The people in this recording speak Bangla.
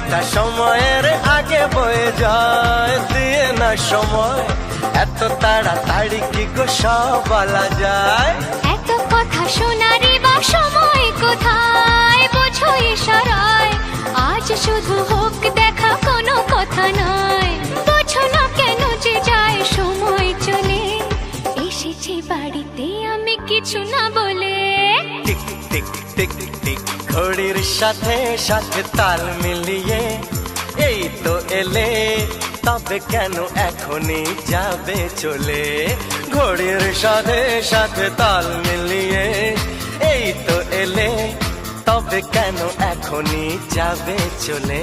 সময়টা সময়ের আগে বয়ে যায়, দিয়ে না সময় এত তাড়াতাড়ি কি গো সব বলা যায়। এত কথা শোনারই বা সময় কোথায়, বোঝো ইশারায় আজ শুধু হোক দেখা, কোনো কথা নয়। বোঝো না কেন যে যায় সময় চলে, এসেছি বাড়িতে আমি কিছু না বলে। টিক টিক টিক টিক ঘড়ির সাথে সাথে তাল মিলিয়ে এই তো এলে, তবে কেন এখনই যাবে চলে। ঘড়ির সাথে সাথে তাল মিলিয়ে এই তো এলে, তবে কেন এখনই যাবে চলে।